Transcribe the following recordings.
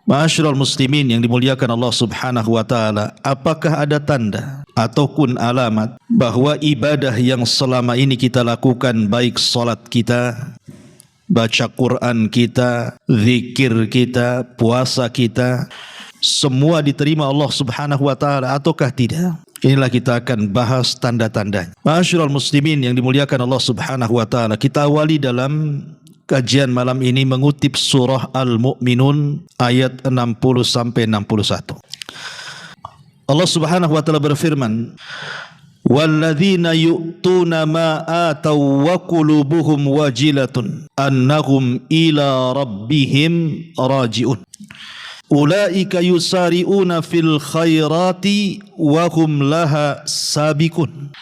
Ma'asyiral muslimin yang dimuliakan Allah Subhanahu wa taala, apakah ada tanda ataupun alamat bahwa ibadah yang selama ini kita lakukan, baik salat kita, baca Quran kita, zikir kita, puasa kita, semua diterima Allah Subhanahu wa taala ataukah tidak? Inilah kita akan bahas tanda-tandanya. Ma'asyiral muslimin yang dimuliakan Allah Subhanahu wa taala, kita awali dalam kajian malam ini mengutip surah Al-Mu'minun ayat 60 sampai 61. Allah Subhanahu wa taala berfirman, "Walladzina yu'tuna ma ataw wa qulubuhum wajilatun annahum ila rabbihim raji'un. Ulaika yusari'una fil khairati wa hum laha sabiqun."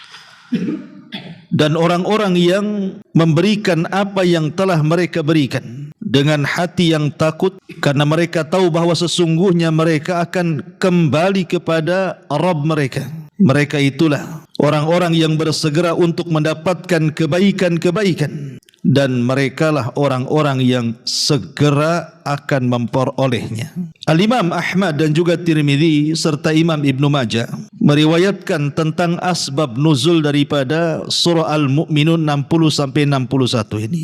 Dan orang-orang yang memberikan apa yang telah mereka berikan dengan hati yang takut, karena mereka tahu bahwa sesungguhnya mereka akan kembali kepada Rabb mereka. Mereka itulah orang-orang yang bersegera untuk mendapatkan kebaikan-kebaikan, dan merekalah orang-orang yang segera akan memperolehnya. Al-Imam Ahmad dan juga Tirmidzi serta Imam Ibnu Majah meriwayatkan tentang asbab nuzul daripada surah Al-Mu'minun 60 sampai 61 ini.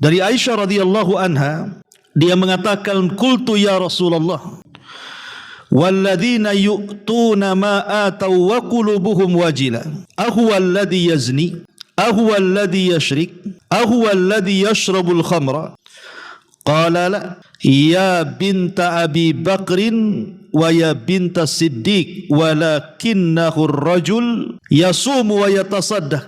Dari Aisyah radhiyallahu anha, dia mengatakan, "Qultu ya Rasulullah, walladzina yu'tuna ma ataw wa qulubuhum wajila, ahuwa alladhi yazni, ahuwa alladhi yashrik, ahuwa alladhi yashrabul khamra?" Qala la, ya binta Abi Bakrin wa ya binta Siddiq, walakinnahu ar-rajul yasumu wa yatasaddaq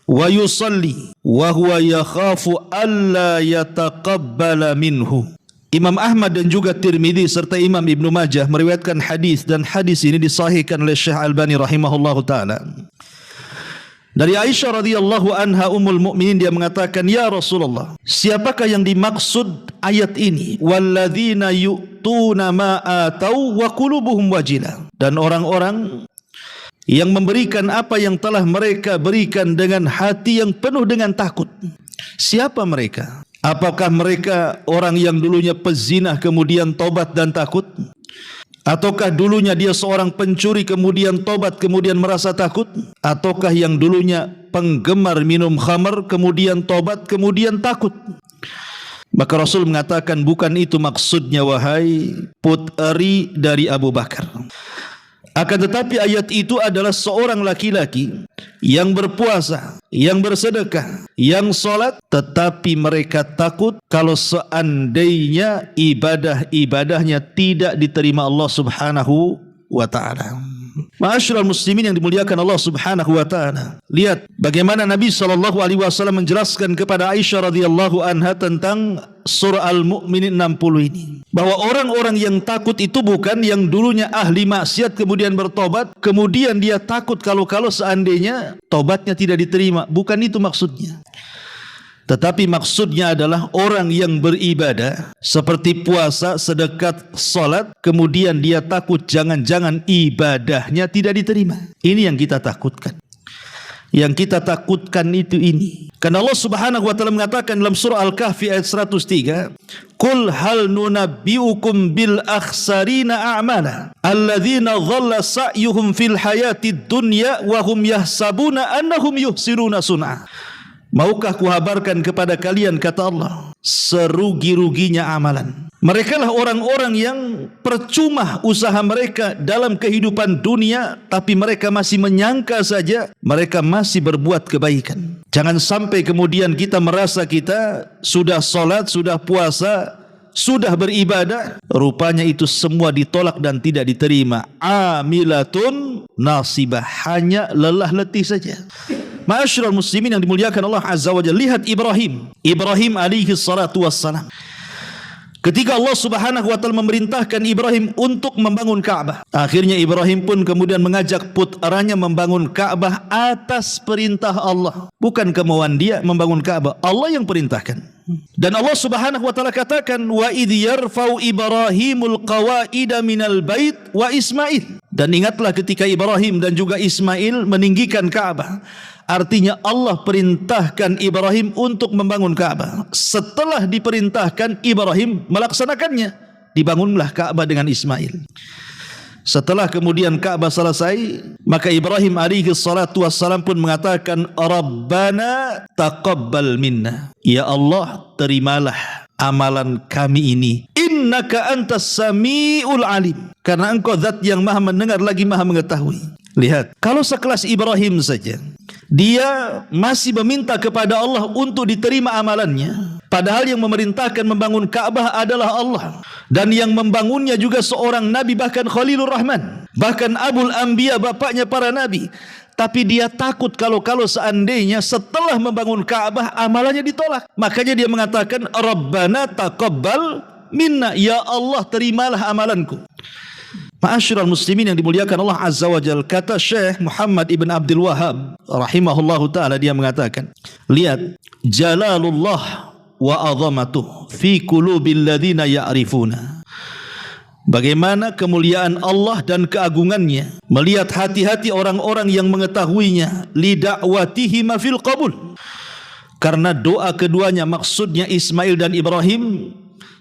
wa yusalli wa huwa yakhafu alla yataqabbala minhu. Imam Ahmad dan juga Tirmidzi serta Imam Ibnu Majah meriwayatkan hadis, dan hadis ini disahihkan oleh Syekh Albani rahimahullahu taala. Dari Aisyah radhiyallahu anha ummul mukminin, dia mengatakan, "Ya Rasulullah, siapakah yang dimaksud ayat ini? Walladzina yu'tuna ma ataw wa qulubuhum wajila." Dan orang-orang yang memberikan apa yang telah mereka berikan dengan hati yang penuh dengan takut. Siapa mereka? Apakah mereka orang yang dulunya pezina kemudian tobat dan takut? Ataukah dulunya dia seorang pencuri kemudian tobat kemudian merasa takut? Ataukah yang dulunya penggemar minum khamar kemudian tobat kemudian takut? Maka Rasul mengatakan, bukan itu maksudnya wahai putri dari Abu Bakar. Akan tetapi ayat itu adalah seorang laki-laki yang berpuasa, yang bersedekah, yang sholat, tetapi mereka takut kalau seandainya ibadah-ibadahnya tidak diterima Allah Subhanahu wa ta'ala. Ma'asyiral muslimin yang dimuliakan Allah Subhanahu wa ta'ala, lihat bagaimana Nabi SAW menjelaskan kepada Aisyah radhiyallahu anha tentang surah Al-Mu'minin 60 ini, bahwa orang-orang yang takut itu bukan yang dulunya ahli maksiat kemudian bertobat, kemudian dia takut kalau seandainya tobatnya tidak diterima. Bukan itu maksudnya. Tetapi maksudnya adalah orang yang beribadah seperti puasa, sedekah, salat, kemudian dia takut jangan-jangan ibadahnya tidak diterima. Ini yang kita takutkan. Yang kita takutkan itu ini. Karena Allah Subhanahu wa taala mengatakan dalam surah Al-Kahfi ayat 103, "Qul hal nunabbiukum bil akhsarina a'mala alladzina dhalla sa'yuhum fil hayatid dunya wa hum yahsabuna annahum yuhsiruna sun'a." Maukah kuhabarkan kepada kalian, kata Allah, serugi-ruginya amalan. Merekalah orang-orang yang percuma usaha mereka dalam kehidupan dunia, tapi mereka masih menyangka saja mereka masih berbuat kebaikan. Jangan sampai kemudian kita merasa kita sudah sholat, sudah puasa, sudah beribadah, rupanya itu semua ditolak dan tidak diterima. Amilatun nasibah, hanya lelah letih saja. Ma'asyiral muslimin yang dimuliakan Allah Azza wa Jalla, lihat Ibrahim alaihi salatu wassalam. Ketika Allah Subhanahu wa taala memerintahkan Ibrahim untuk membangun Ka'bah, akhirnya Ibrahim pun kemudian mengajak putranya membangun Ka'bah atas perintah Allah. Bukan kemauan dia membangun Ka'bah, Allah yang perintahkan. Dan Allah Subhanahu wa taala katakan, "Wa idh yarfa'u Ibrahimul qawaida minal bait wa Ismail." Dan ingatlah ketika Ibrahim dan juga Ismail meninggikan Ka'bah. Artinya Allah perintahkan Ibrahim untuk membangun Ka'bah. Setelah diperintahkan, Ibrahim melaksanakannya. dibangunlah Ka'bah dengan Ismail. Setelah kemudian Ka'bah selesai, maka Ibrahim alaihi salatu wassalam pun mengatakan, Rabbana taqabbal minna. Ya Allah, terimalah amalan kami ini. Innaka antas sami'ul alim. Karena engkau zat yang maha mendengar lagi maha mengetahui. Lihat, kalau sekelas Ibrahim saja, dia masih meminta kepada Allah untuk diterima amalannya. Padahal yang memerintahkan membangun Ka'bah adalah Allah. Dan yang membangunnya juga seorang Nabi, bahkan Khalilur Rahman. Bahkan Abul Anbiya, bapaknya para Nabi. Tapi dia takut kalau seandainya setelah membangun Ka'bah amalannya ditolak. Makanya dia mengatakan, Rabbana taqabbal minna. Ya Allah, terimalah amalanku. Ma'asyiral muslimin yang dimuliakan Allah Azza wa Jalla, kata Syekh Muhammad ibn Abdul Wahhab rahimahullahu ta'ala, dia mengatakan, lihat, jalalullah wa azamatuh fi qulubil ladzina ya'rifuna. Bagaimana kemuliaan Allah dan keagungannya melihat hati-hati orang-orang yang mengetahuinya, li da'watihi ma fil qabul. Karena doa keduanya, maksudnya Ismail dan Ibrahim,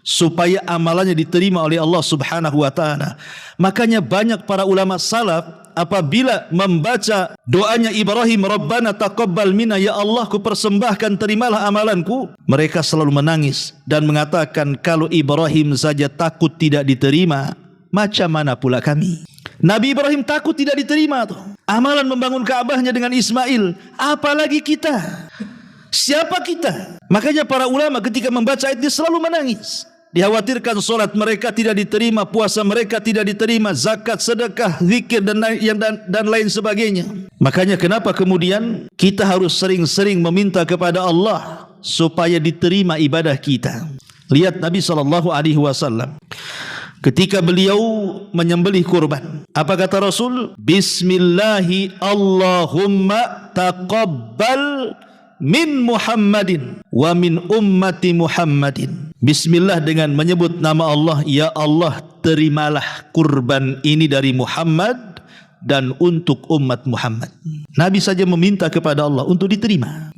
supaya amalannya diterima oleh Allah Subhanahu wa taala. Makanya banyak para ulama salaf apabila membaca doanya Ibrahim, Rabbana taqabbal minna, ya Allah, ku persembahkan, terimalah amalanku, mereka selalu menangis dan mengatakan, kalau Ibrahim saja takut tidak diterima, macam mana pula kami? Nabi Ibrahim takut tidak diterima tuh amalan membangun Ka'bahnya dengan Ismail, apalagi kita? Siapa kita? Makanya para ulama ketika membaca ayat ini selalu menangis. Dikhawatirkan solat mereka tidak diterima, puasa mereka tidak diterima, zakat, sedekah, zikir dan lain sebagainya. Makanya kenapa kemudian kita harus sering-sering meminta kepada Allah supaya diterima ibadah kita. Lihat Nabi SAW ketika beliau menyembelih kurban, apa kata Rasul? Bismillahi Allahumma taqabbal min Muhammadin wa min ummati Muhammadin. Bismillah, dengan menyebut nama Allah, ya Allah, terimalah kurban ini dari Muhammad dan untuk umat Muhammad. Nabi saja meminta kepada Allah untuk diterima.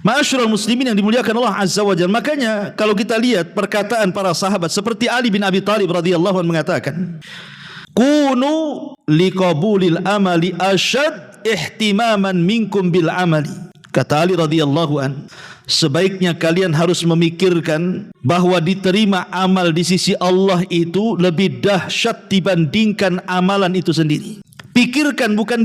Ma'asyiral muslimin yang dimuliakan Allah Azza wa Jalla. Makanya kalau kita lihat perkataan para sahabat seperti Ali bin Abi Thalib radhiyallahu anhu mengatakan, kunu liqabulil amali asyad ihtimaman minkum bil amali. Kata Ali radhiyallahu an, sebaiknya kalian harus memikirkan bahwa diterima amal di sisi Allah itu lebih dahsyat dibandingkan amalan itu sendiri. Pikirkan, bukan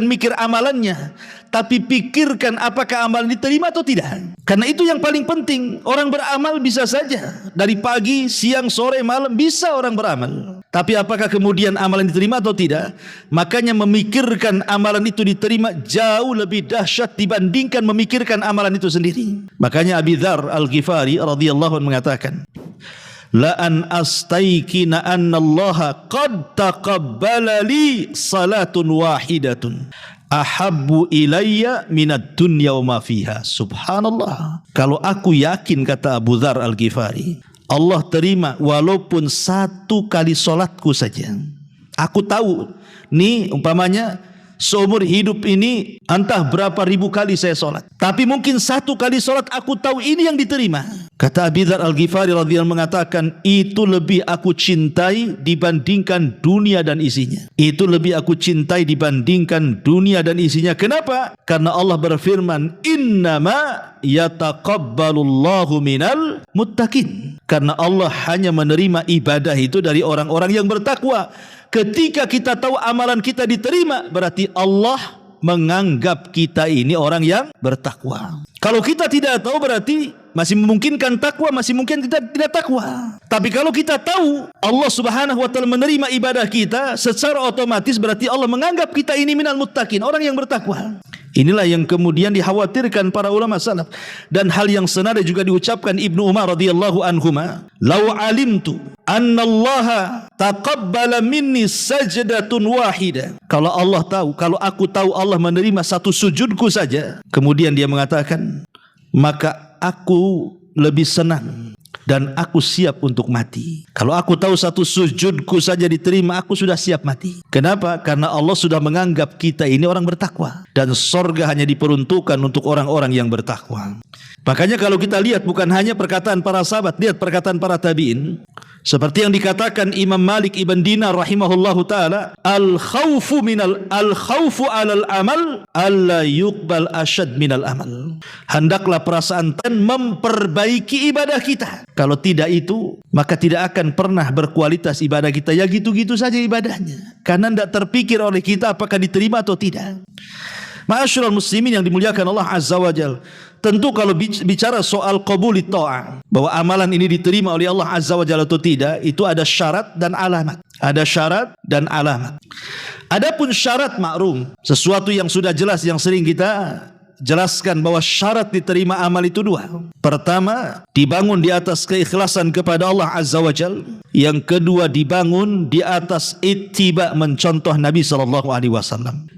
mikir amalannya, tapi pikirkan apakah amalan diterima atau tidak. Karena itu yang paling penting. Orang beramal bisa saja dari pagi, siang, sore, malam bisa orang beramal. Tapi apakah kemudian amalan diterima atau tidak? Makanya memikirkan amalan itu diterima jauh lebih dahsyat dibandingkan memikirkan amalan itu sendiri. Makanya Abi Dzar Al-Ghifari radhiyallahu anhu mengatakan, la an astaykina anna Allah qad taqabbala li salatun wahidatun ahabbu ilayya minad dunya wa ma fiha. Subhanallah. Kalau aku yakin, kata Abu Dzar Al-Ghifari, Allah terima walaupun satu kali solatku saja. Aku tahu nih, umpamanya seumur hidup ini entah berapa ribu kali saya solat, tapi mungkin satu kali solat aku tahu ini yang diterima. Kata Abi Dzar Al-Ghifari radhiyallahu mengatakan, itu lebih aku cintai dibandingkan dunia dan isinya. Itu lebih aku cintai dibandingkan dunia dan isinya. Kenapa? Karena Allah berfirman, innama yataqabbalullahu minal muttaqin. Karena Allah hanya menerima ibadah itu dari orang-orang yang bertakwa. Ketika kita tahu amalan kita diterima, berarti Allah menganggap kita ini orang yang bertakwa. Kalau kita tidak tahu, berarti masih memungkinkan takwa, masih mungkin kita tidak takwa. Tapi kalau kita tahu Allah Subhanahu wa taala menerima ibadah kita, secara otomatis berarti Allah menganggap kita ini minal muttaqin, orang yang bertakwa. Inilah yang kemudian dikhawatirkan para ulama salaf, dan hal yang senada juga diucapkan Ibnu Umar radhiyallahu anhuma, "Lau alimtu anna Allah taqabbala minni sajdatun wahida." Kalau Allah tahu, kalau aku tahu Allah menerima satu sujudku saja, kemudian dia mengatakan, maka aku lebih senang dan aku siap untuk mati. Kalau aku tahu satu sujudku saja diterima, aku sudah siap mati. Kenapa? Karena Allah sudah menganggap kita ini orang bertakwa, dan sorga hanya diperuntukkan untuk orang-orang yang bertakwa. Makanya kalau kita lihat bukan hanya perkataan para sahabat, lihat perkataan para tabi'in. Seperti yang dikatakan Imam Malik Ibn Dinar rahimahullahu ta'ala, al-khawfu 'alal amal alla yuqbal asyad minal amal. Hendaklah perasaan dan memperbaiki ibadah kita. Kalau tidak itu, maka tidak akan pernah berkualitas ibadah kita. Ya gitu-gitu saja ibadahnya, karena tidak terpikir oleh kita apakah diterima atau tidak. Ma'asyiral muslimin yang dimuliakan Allah Azza wa Jalla, tentu kalau bicara soal qabuli ta'ah, bahwa amalan ini diterima oleh Allah Azza wa Jalla atau tidak, itu ada syarat dan alamat. Ada syarat dan alamat. Adapun syarat maklum, sesuatu yang sudah jelas, yang sering kita jelaskan bahwa syarat diterima amal itu dua. Pertama, dibangun di atas keikhlasan kepada Allah Azza wa Jalla. Yang kedua, dibangun di atas ittiba, mencontoh Nabi SAW.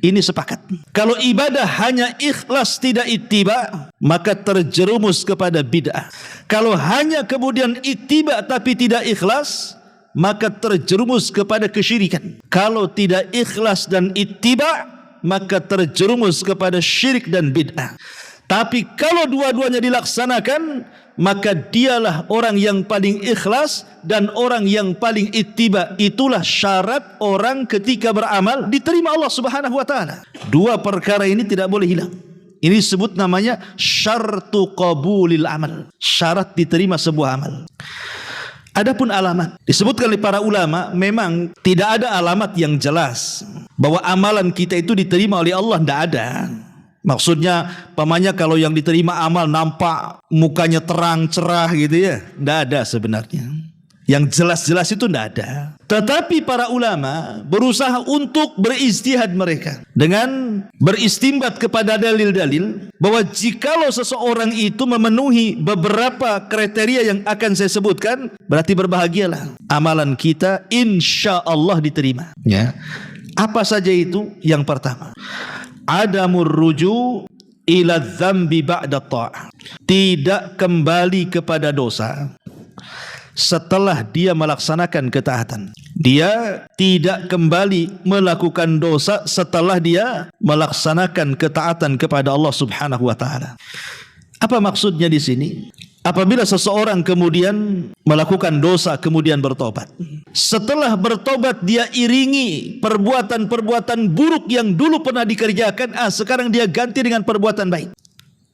Ini sepakat. Kalau ibadah hanya ikhlas tidak ittiba, maka terjerumus kepada bid'ah. Kalau hanya kemudian ittiba tapi tidak ikhlas, maka terjerumus kepada kesyirikan. Kalau tidak ikhlas dan ittiba, maka terjerumus kepada syirik dan bid'ah. Tapi kalau dua-duanya dilaksanakan, maka dialah orang yang paling ikhlas dan orang yang paling ittiba. Itulah syarat orang ketika beramal diterima Allah Subhanahu wa taala. Dua perkara ini tidak boleh hilang. Ini disebut namanya syartu qabulil amal, syarat diterima sebuah amal. Adapun alamat, disebutkan oleh para ulama, memang tidak ada alamat yang jelas bahwa amalan kita itu diterima oleh Allah, tidak ada. Maksudnya, pamannya kalau yang diterima amal nampak mukanya terang, cerah gitu ya, tidak ada sebenarnya. Yang jelas-jelas itu tidak ada. Tetapi para ulama berusaha untuk berijtihad mereka dengan beristimbat kepada dalil-dalil bahwa jikalau seseorang itu memenuhi beberapa kriteria yang akan saya sebutkan, berarti berbahagialah. Amalan kita insya Allah diterima. Ya. Apa saja itu? Yang pertama, adamur ruju ila dzambi ba'da ta'ah. Tidak kembali kepada dosa setelah dia melaksanakan ketaatan. Dia tidak kembali melakukan dosa setelah dia melaksanakan ketaatan kepada Allah Subhanahu wa taala. Apa maksudnya di sini? Apabila seseorang kemudian melakukan dosa kemudian bertobat, setelah bertobat dia iringi perbuatan-perbuatan buruk yang dulu pernah dikerjakan, sekarang dia ganti dengan perbuatan baik.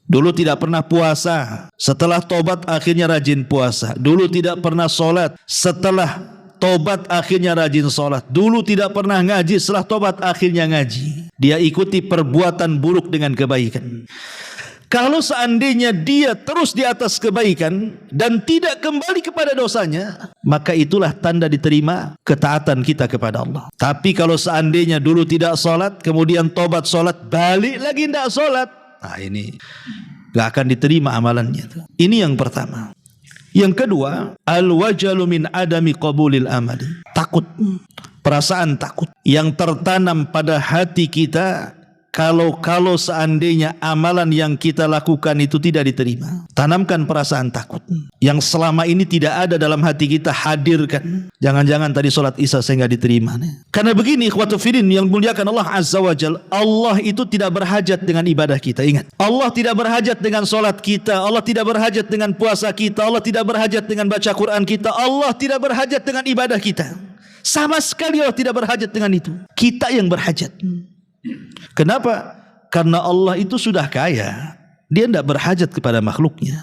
Dulu tidak pernah puasa, setelah tobat akhirnya rajin puasa. Dulu tidak pernah sholat, setelah tobat akhirnya rajin sholat. Dulu tidak pernah ngaji, setelah tobat akhirnya ngaji. Dia ikuti perbuatan buruk dengan kebaikan. Kalau seandainya dia terus di atas kebaikan dan tidak kembali kepada dosanya, maka itulah tanda diterima ketaatan kita kepada Allah. Tapi kalau seandainya dulu tidak sholat, kemudian tobat sholat, balik lagi tidak sholat, nah ini gak akan diterima amalannya. Ini yang pertama. Yang kedua, al-wajalu min adami qabulil amali. Takut, perasaan takut yang tertanam pada hati kita kalau seandainya amalan yang kita lakukan itu tidak diterima. Tanamkan perasaan takut yang selama ini tidak ada dalam hati kita, hadirkan. Jangan-jangan tadi sholat isya saya nggak diterima. Karena begini, ikhwatu fillah yang muliakan Allah Azza wa Jalla, Allah itu tidak berhajat dengan ibadah kita. Ingat, Allah tidak berhajat dengan sholat kita, Allah tidak berhajat dengan puasa kita, Allah tidak berhajat dengan baca Quran kita, Allah tidak berhajat dengan ibadah kita. Sama sekali Allah tidak berhajat dengan itu. Kita yang berhajat. Kenapa? Karena Allah itu sudah kaya. Dia tidak berhajat kepada makhluknya.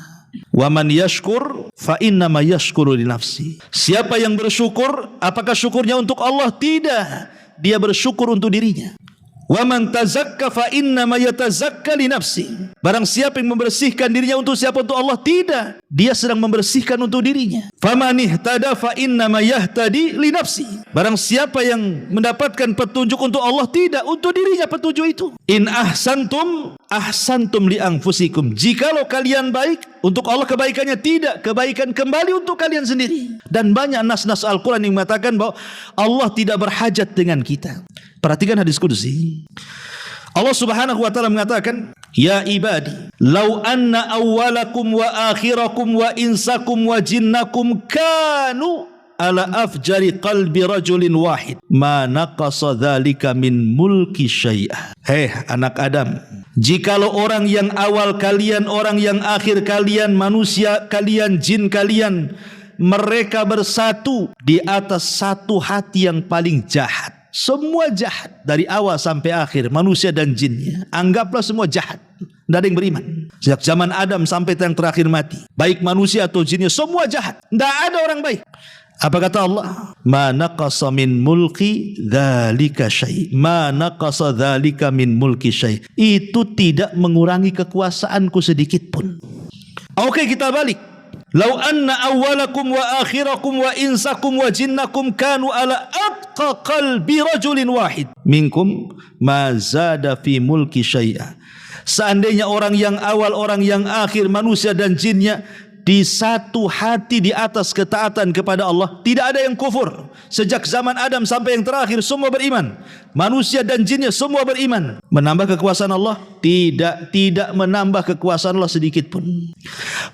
Wa man yashkur fa innama yashkuru li nafsi. Siapa yang bersyukur, apakah syukurnya untuk Allah? Tidak. Dia bersyukur untuk dirinya. Wa man tazakka fa innama yatazakka li nafsi. Barang siapa yang membersihkan dirinya untuk siapa? Untuk Allah? Tidak. Dia sedang membersihkan untuk dirinya. Faman ihtada fa innama yahtadi li nafsi. Barang siapa yang mendapatkan petunjuk untuk Allah? Tidak, untuk dirinya petunjuk itu. In ahsantum ahsantum li anfusikum. Jikalau kalian baik, untuk Allah kebaikannya. Tidak, kebaikan kembali untuk kalian sendiri. Dan banyak nas-nas Al-Quran yang mengatakan bahwa Allah tidak berhajat dengan kita. Perhatikan hadis qudsi. Allah Subhanahu wa taala mengatakan, "Ya ibadi, law anna awwalakum wa akhirakum wa insakum wa jinnakum kanu ala afjari qalbi rajulin wahid, ma naqasa dzalika min mulki syai'a." Hei anak Adam, jikalau orang yang awal kalian, orang yang akhir kalian, manusia kalian, jin kalian, mereka bersatu di atas satu hati yang paling jahat. Semua jahat dari awal sampai akhir, manusia dan jinnya. Anggaplah semua jahat, tidak ada yang beriman. Sejak zaman Adam sampai yang terakhir mati, baik manusia atau jinnya, semua jahat, tidak ada orang baik. Apa kata Allah? Ma naqasa min mulki dzalika syai'. Ma naqasa dzalika min mulki syai'. Itu tidak mengurangi kekuasaanku sedikit pun. Oke, kita balik. Lau anna awwalakum wa akhirakum wa insakum wa jinnakum kanu ala atqa qalbi rajulin wahid minkum ma zada fi mulki syai'a. Seandainya orang yang awal, orang yang akhir, manusia dan jinnya di satu hati di atas ketaatan kepada Allah, tidak ada yang kufur. Sejak zaman Adam sampai yang terakhir semua beriman. Manusia dan jinnya semua beriman. Menambah kekuasaan Allah? Tidak menambah kekuasaan Allah sedikit pun.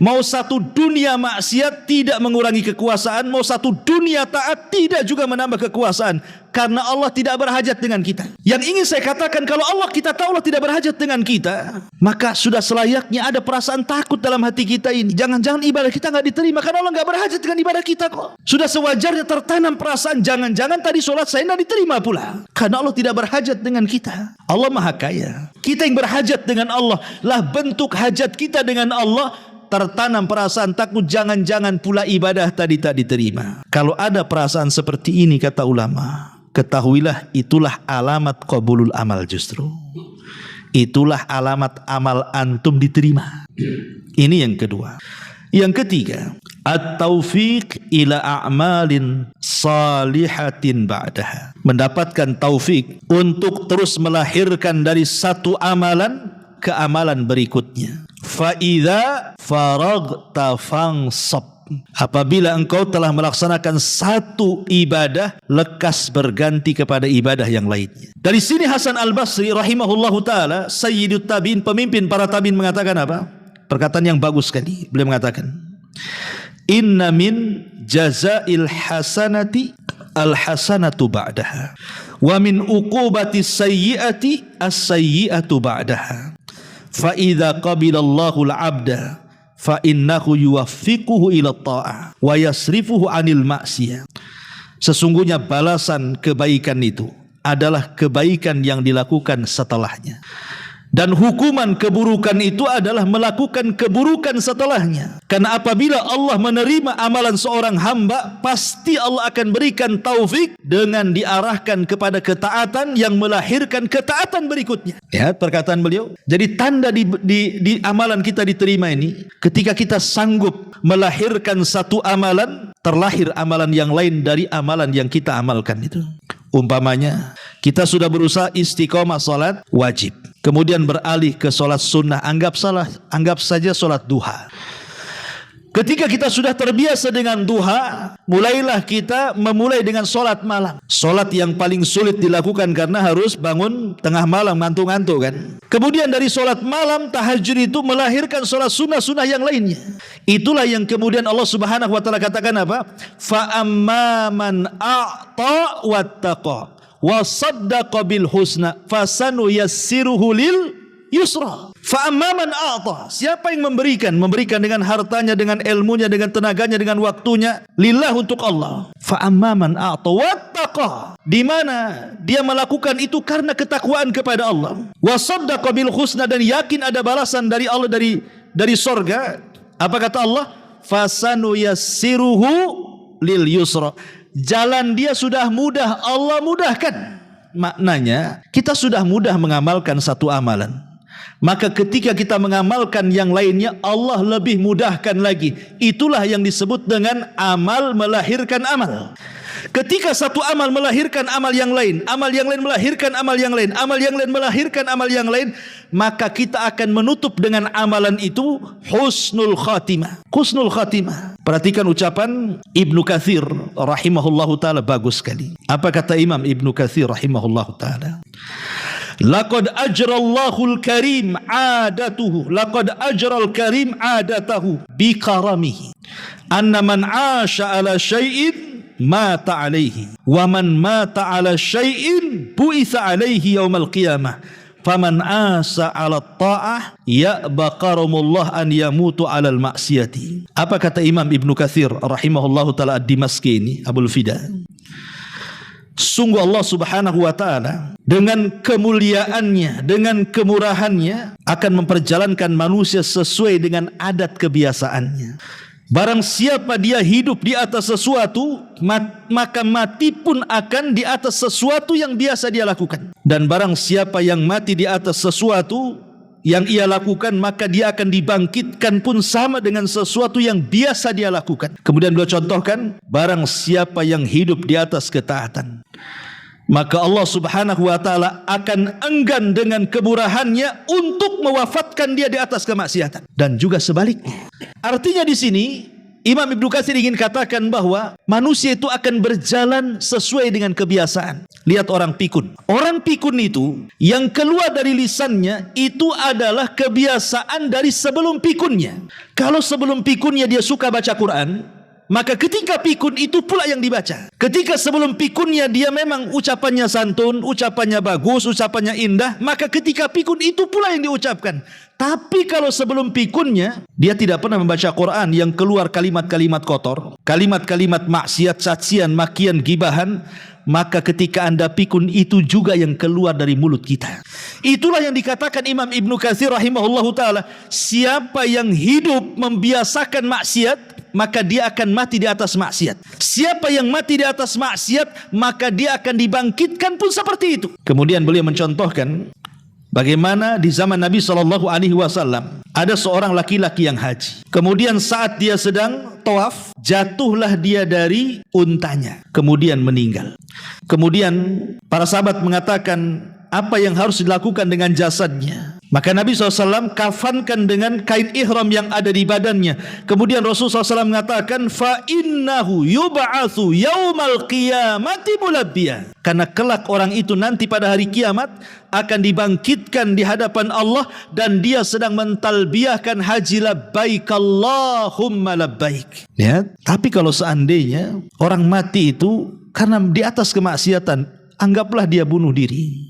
Mau satu dunia maksiat tidak mengurangi kekuasaan, mau satu dunia taat tidak juga menambah kekuasaan, karena Allah tidak berhajat dengan kita. Yang ingin saya katakan, kalau Allah, kita tahu Allah tidak berhajat dengan kita, maka sudah selayaknya ada perasaan takut dalam hati kita ini. Jangan-jangan ibadah kita nggak diterima karena Allah nggak berhajat dengan ibadah kita kok. Sudah sewajarnya tertanam perasaan, jangan-jangan tadi sholat saya nggak diterima pula, karena Allah tidak berhajat dengan kita. Allah Maha Kaya. Kita yang berhajat dengan Allah lah bentuk hajat kita dengan Allah. Tertanam perasaan takut, jangan-jangan pula ibadah tadi tak diterima. Kalau ada perasaan seperti ini, kata ulama, ketahuilah itulah alamat qabulul amal. Justru itulah alamat amal antum diterima. Ini yang kedua. Yang ketiga, at-taufiq ila a'malin salihatin ba'daha. Mendapatkan taufik untuk terus melahirkan dari satu amalan ke amalan berikutnya. Fa'idha faragta fansab. Apabila engkau telah melaksanakan satu ibadah, lekas berganti kepada ibadah yang lainnya. Dari sini Hasan Al-Basri rahimahullahu ta'ala, Sayyidut Tabi'in, pemimpin para tabi'in, mengatakan apa? Perkataan yang bagus sekali. Beliau mengatakan, inna min jazail hasanati al-hasanatu ba'daha, wa min uqubati sayyiati as-sayyiatu ba'daha. Fa idza qabilallahu al-'abda fa innahu yuwaffiquhu ila ta'ah wa yasrifuhu 'anil ma'siyah. Sesungguhnya balasan kebaikan itu adalah kebaikan yang dilakukan setelahnya, dan hukuman keburukan itu adalah melakukan keburukan setelahnya. Karena apabila Allah menerima amalan seorang hamba, pasti Allah akan berikan taufik dengan diarahkan kepada ketaatan yang melahirkan ketaatan berikutnya. Lihat perkataan beliau. Jadi tanda di amalan kita diterima ini, ketika kita sanggup melahirkan satu amalan, terlahir amalan yang lain dari amalan yang kita amalkan itu. Umpamanya, kita sudah berusaha istiqomah salat wajib, kemudian beralih ke salat sunnah, anggap saja salat duha. Ketika kita sudah terbiasa dengan duha, mulailah kita memulai dengan salat malam. Salat yang paling sulit dilakukan karena harus bangun tengah malam, ngantuk-ngantuk kan. Kemudian dari salat malam, tahajud itu melahirkan salat sunnah-sunnah yang lainnya. Itulah yang kemudian Allah Subhanahu wa taala katakan apa? Fa amma man a'ta wattaqa wa saddaqa bil husna fasanuyassiruhu lil yusra. Fa amma man a'ta, siapa yang memberikan dengan hartanya, dengan ilmunya, dengan tenaganya, dengan waktunya lillah, untuk Allah. Fa amma man a'ta wattaqa, di mana dia melakukan itu karena ketakwaan kepada Allah. Wa saddaqa bil husna, dan yakin ada balasan dari Allah, dari sorga. Apa kata Allah? Fasanuyassiruhu lil yusra, jalan dia sudah mudah, Allah mudahkan. Maknanya kita sudah mudah mengamalkan satu amalan, maka ketika kita mengamalkan yang lainnya, Allah lebih mudahkan lagi. Itulah yang disebut dengan amal melahirkan amal. Ketika satu amal melahirkan amal yang lain, amal yang lain melahirkan amal yang lain, amal yang lain melahirkan amal yang lain, maka kita akan menutup dengan amalan itu husnul khatimah. Husnul khatimah. Perhatikan ucapan Ibnu Katsir rahimahullahu ta'ala, bagus sekali. Apa kata Imam Ibnu Katsir rahimahullahu ta'ala? Laqad ajrallahu al-karim adatuhu, laqad ajral karim adatahu bi karamihi, anna man 'asha ala syai'in mata alaihi, wa man mata ala syai'in bu'itsa alaihi yaumal qiyamah, faman asa ala ta'ah ya'ba karamullah an yamutu ala al-maksiyati. Apa kata Imam Ibnu Katsir rahimahullahu ta'ala ad-Dimaski ini, Abul Fida? Sungguh Allah subhanahu wa ta'ala dengan kemuliaannya, dengan kemurahannya akan memperjalankan manusia sesuai dengan adat kebiasaannya. Barang siapa dia hidup di atas sesuatu, maka mati pun akan di atas sesuatu yang biasa dia lakukan. Dan barang siapa yang mati di atas sesuatu yang ia lakukan, maka dia akan dibangkitkan pun sama dengan sesuatu yang biasa dia lakukan. Kemudian beliau contohkan, barang siapa yang hidup di atas ketaatan, maka Allah subhanahu wa ta'ala akan enggan dengan kemurahannya untuk mewafatkan dia di atas kemaksiatan. Dan juga sebaliknya. Artinya di sini Imam Ibnu Katsir ingin katakan bahwa manusia itu akan berjalan sesuai dengan kebiasaan. Lihat orang pikun. Orang pikun itu yang keluar dari lisannya itu adalah kebiasaan dari sebelum pikunnya. Kalau sebelum pikunnya dia suka baca Quran, maka ketika pikun itu pula yang dibaca. Ketika sebelum pikunnya dia memang ucapannya santun, ucapannya bagus, ucapannya indah, maka ketika pikun itu pula yang diucapkan. Tapi kalau sebelum pikunnya dia tidak pernah membaca Quran, yang keluar kalimat-kalimat kotor, kalimat-kalimat maksiat, cacian, makian, gibahan, maka ketika Anda pikun itu juga yang keluar dari mulut kita. Itulah yang dikatakan Imam Ibnu Katsir rahimahullahu ta'ala, siapa yang hidup membiasakan maksiat, maka dia akan mati di atas maksiat. Siapa yang mati di atas maksiat, maka dia akan dibangkitkan pun seperti itu. Kemudian beliau mencontohkan bagaimana di zaman Nabi SAW ada seorang laki-laki yang haji. Kemudian saat dia sedang tawaf, jatuhlah dia dari untanya, kemudian meninggal. Kemudian para sahabat mengatakan, apa yang harus dilakukan dengan jasadnya? Maka Nabi SAW kafankan dengan kain ihram yang ada di badannya. Kemudian Rasulullah SAW mengatakan, fa innahu yub'atsu yaumal qiyamati mulabbiya, karena kelak orang itu nanti pada hari kiamat akan dibangkitkan di hadapan Allah dan dia sedang mentalbiyahkan haji labbaik Allahumma labbaik. Ya, tapi kalau seandainya orang mati itu karena di atas kemaksiatan, anggaplah dia bunuh diri,